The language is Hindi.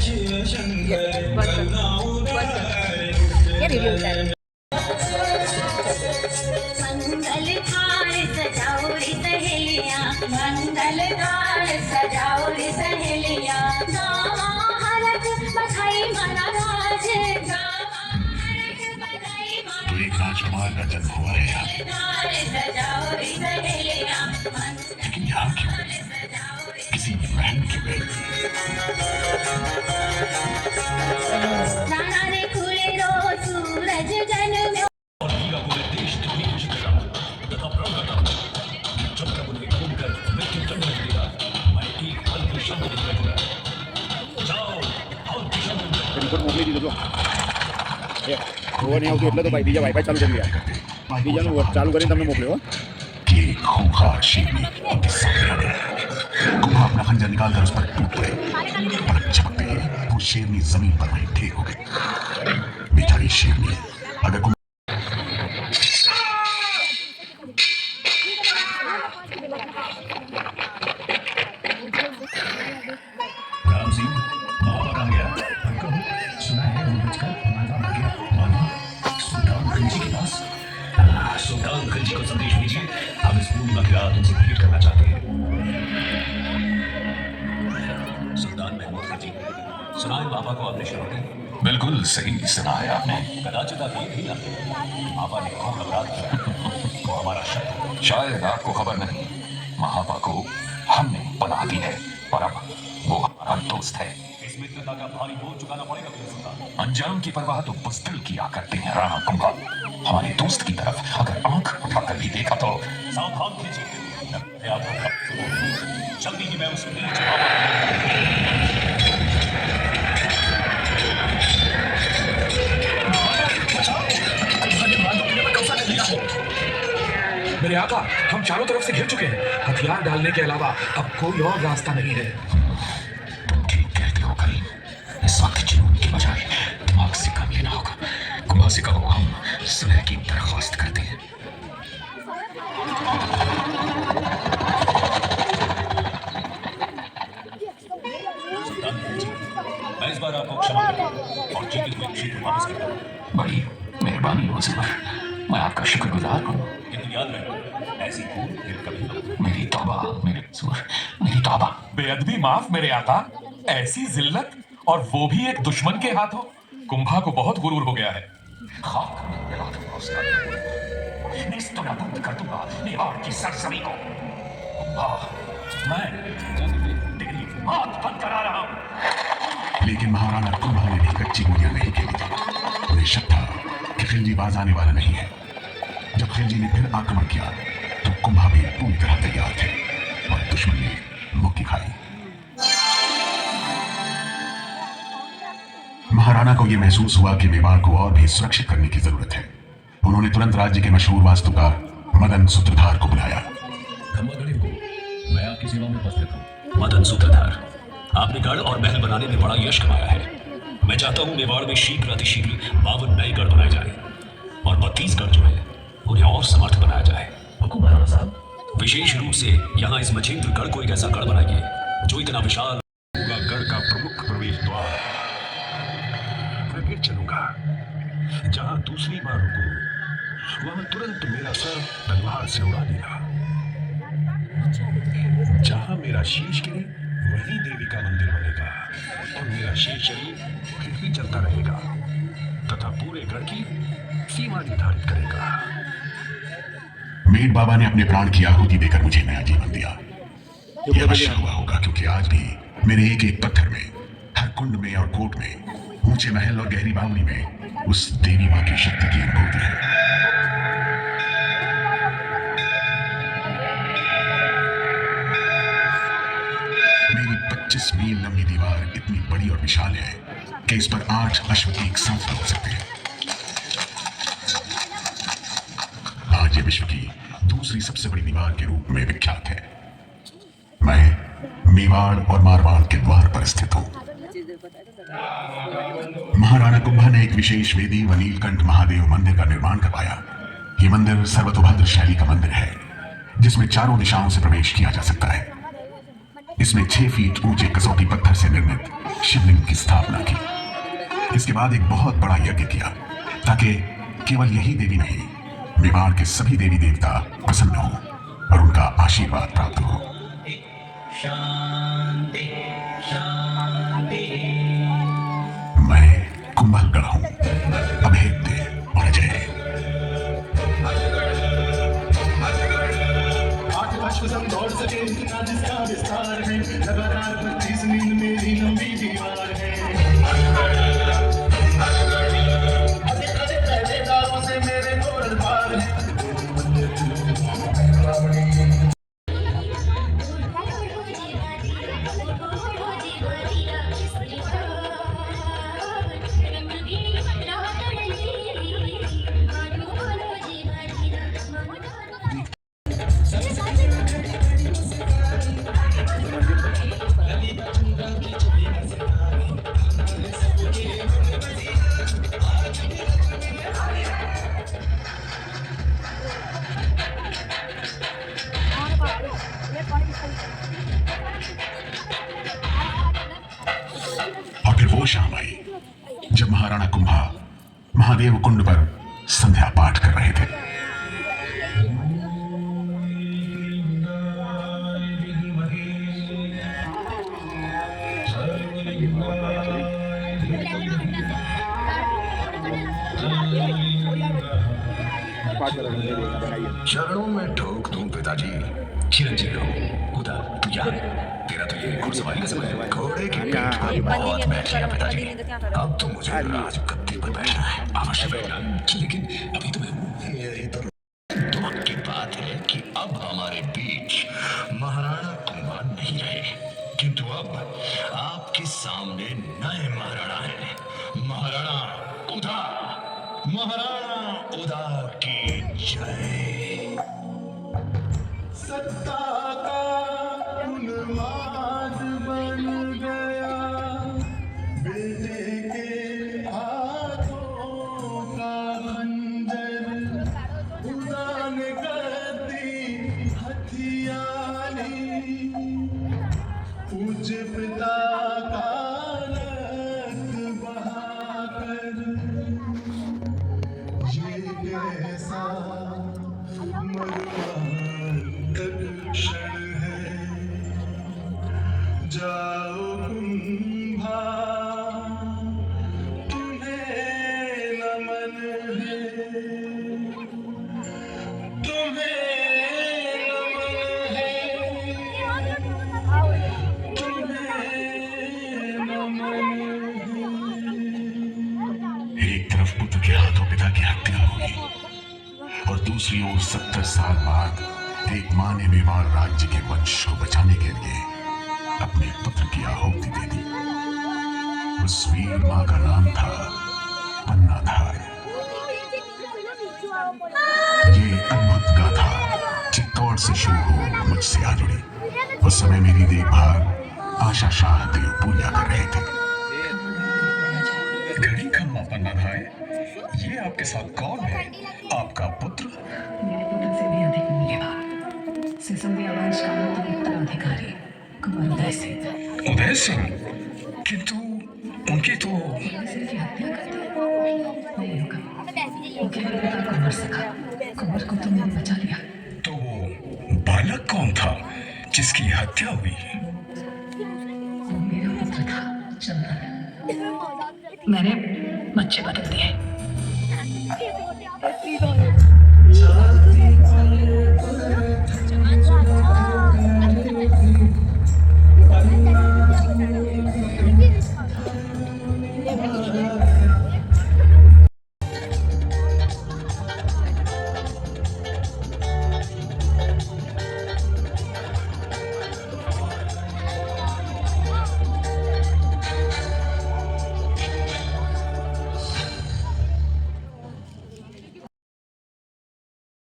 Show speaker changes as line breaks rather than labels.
ये रिव्यू होता है।
मंगल थाल सजाओ रे सहेलियां, मंगल थाल सजाओ रे सहेलियां, गावा हरख बधाई माना राज, गावा हरख बधाई माना
तो एक राजकुमार का जन्म हुआ है यहाँ,
थाल सजाओ रे सहेलियां,
लेकिन यहाँ क्यों किसी बहन की बेटी?
नाना रे खुले रो सूरज जन्म
रिपोर्ट मोकली दी तो नहीं આવતું એટલે તો ભાઈ બીજા વાઈફાઈ ચાલુ કરી લ્યા બીજાનું ચાલુ કરીને તમને મોકલ્યો
ये खूंखार शेरनी उनके सामने आ गया। कुम्भा अपना खंजर निकालकर उस पर टूट पड़े। पलक झपकते ही वो शेरनी जमीन पर वहीं ढेर हो गई। बेचारी शेरनी अगर राम सिंह बाबा कहाँ गया? सुना है वो बचकर मालवा मर गया। मालवा सुल्तान खिलजी के पास। सुल्तान खिलजी को संदेश भेजिए, हम इस पूरी वाकया तुमसे भेंट करना चाहते हैं। सुल्तान महमूद खिलजी, सुना है बाबा को आपने शराब दी? बिल्कुल सही सुना है आपने। कदाचित आप ये भी जानते हैं बाबा ने कौन अपराध किया वो हमारा शक है। शायद आपको खबर नहीं, महापा को हमने पनाह दी है और अब वो हमारा दोस्त है। इस मित्रता का भारी बोझ चुकाना पड़ेगा तुम्हें सुल्तान। अंजाम की परवाह तो बुज़दिल किया करते हैं राणा कुंभा। हमारे दोस्त की तरफ अगर आंख उठाकर भी देखा तो सावधान कीजिए। जल्दी ही मैं उस नीच बाबा
मेरे आका, हम चारों तरफ से घिर चुके हैं। हथियार डालने के अलावा अब कोई और रास्ता नहीं है।
तुम ठीक कहते हो करीम। इस वक्त जुनून की बजाय दिमाग से काम लेना होगा। कुंभा से कहो हम सुलह की दरख्वास्त करते हैं। मैं इस बार आपको क्षमा करता हूं और जीते हुए शीघ्र वापस करता हूं। बड़ी मेहरबानी हो ज़ुमर, मैं आपका शुक्रगुजार हूँ। किंतु याद रहे, ऐसी भूल फिर कभी न हो। मेरी तौबा, मेरे ज़ुमर, मेरी तौबा।
बेअदबी माफ मेरे आका, ऐसी जिल्लत और वो भी एक दुश्मन के हाथों। कुंभा को बहुत गुरूर हो गया है।
खाक में मिला दूंगा उसका। नेस्तनाबूद कर दूंगा मेवाड़ की सरजमी को। कुंभा, मैं तेरी बात बंद करा रहा हूं। लेकिन महाराणा कुंभा ने भी कच्ची गोलियां नहीं खेली थी। उन्हें शक था कि खिलजी बाज आने वाला नहीं है। जब खिलजी ने फिर आक्रमण किया तो कुंभा भी पूरी तरह तैयार थे और दुश्मन ने मुक्की खाई। महाराणा को यह महसूस हुआ कि मेवाड़ को और भी सुरक्षित करने की जरूरत है। उन्होंने तुरंत राज्य के मशहूर वास्तुकार मदन सूत्रधार को बुलाया। मैं आपकी सेवा में उपस्थित हूँ। मदन सूत्रधार, आपने गढ़ और महल बनाने में बड़ा यश कमाया है। मैं चाहता हूँ मेवाड़ में शीघ्र अतिशीघ्र 52 नए गढ़ बनाए जाए और 32 गढ़ जो है उन्हें और समर्थ बनाया जाए। हुकुम महाराणा साहब। विशेष रूप से यहाँ इस मछेंद्र गढ़ को एक ऐसा गढ़ बनाइए जो इतना विशाल होगा। गढ़ का प्रमुख प्रवेश द्वार फिर चलूंगा। जहां दूसरी बार रुकूं वहां तुरंत मेरा सर तलवार से उड़ा देना। जहां मेरा शीश गिरे वहीं देवी का मंदिर बनेगा और मेरा शेष शरीर फिर भी चलता रहेगा तथा पूरे गढ़ की सीमा निर्धारित करेगा। मेड बाबा ने अपने प्राण की आहुति देकर मुझे नया जीवन दिया। यह अवश्य हुआ होगा क्योंकि आज भी मेरे एक एक पत्थर में, हर कुंड में और कोट में, ऊंचे महल और गहरी बावली में उस देवी मां की शक्ति की अनुभूति है। मेरी 25 मील लंबी दीवार इतनी बड़ी और विशाल है कि इस पर 8 अश्व एक साथ दौड़ सकते हैं। आज ये विश्व की दूसरी सबसे बड़ी दीवार के रूप में विख्यात है। मैं मेवाड़ और मारवाड़ के द्वार पर स्थित हूं। महाराणा कुंभा ने एक विशेष वेदी व नीलकंठ महादेव मंदिर का निर्माण करवाया। ये मंदिर सर्वतोभद्र शैली का मंदिर है जिसमें चारों दिशाओं से प्रवेश किया जा सकता है।
इसमें 6 फीट ऊंचे कसौटी पत्थर से निर्मित शिवलिंग की स्थापना की। इसके बाद एक बहुत बड़ा यज्ञ किया ताकि केवल यही देवी नहीं, मेवाड़ के सभी देवी देवता प्रसन्न हो और उनका आशीर्वाद प्राप्त हो। मैं कुंभलगढ़ हूं, अभेद्य और अजय।
दौड़ सके इतना जिसका विस्तार है, लगातार 25 मील मेरी लंबी दीवार है। पहरेदारों से मेरे तोरण पार है।
और फिर वो शाम आई जब महाराणा कुंभा महादेव कुंड पर संध्या पाठ कर रहे थे।
चरणों में ठोक दूं पिताजी। चिरंजीवी हो। उधर तू जा, तेरा तो ये घुड़सवारी का समय है। घोड़े की पीठ पर बहुत बैठ लिया पिताजी, अब तो मुझे राजगद्दी पर बैठना है। अवश्य बैठना, लेकिन अभी तो मैं हूँ। यही तो दुख की बात है कि अब हमारे बीच महाराणा कुंभा नहीं रहे, किंतु अब आपके सामने नए महाराणा हैं। महाराणा उदा, महाराणा उदा की जय।
सत्ता का उन्माद बन गया, बेटे के हाथों का खंजर, उदान करती हथियारी, पूज पिता का रक्त बहाकर। ये कैसा मर्मांतक क्षण है, जाओ कुंभा तुम्हें नमन है, तुम्हें नमन है, तुम्हें नमन है।
एक तरफ पुत्र के हाथों पिता की हत्या हुई और दूसरी ओर 70 साल बाद एक मां ने मेवाड़ राज्य के वंश को बचाने के लिए अपने पुत्र की आहुति दे दी। उस वीर मां का नाम था पन्नाधार। ये अद्भुत गाथा चित्तौड़ से शुरू हो मुझसे आ जुड़ी। उस समय मेरी देखभाल आशा शाह देवपुरिया कर रहे थे।
घड़ी खम्मा पन्नाधार, ये आपके साथ कौन है? आपका पुत्र?
मेरे पुत्र से भी अधिक मूल्यवान सिसोदिया वंश का नूतन उत्तराधिकारी कुंवर उदय सिंह।
उदय सिंह? किंतु उनकी तो
उदय सिंह की हत्या कर दी। नहीं रुका, वो केवल पिता कुंवर से था। कुंवर को तुमने बचा लिया।
तो वो बालक कौन था जिसकी हत्या हुई?
वो मेरा पुत्र था चंदन। मैंने बच्चे बदल दिए।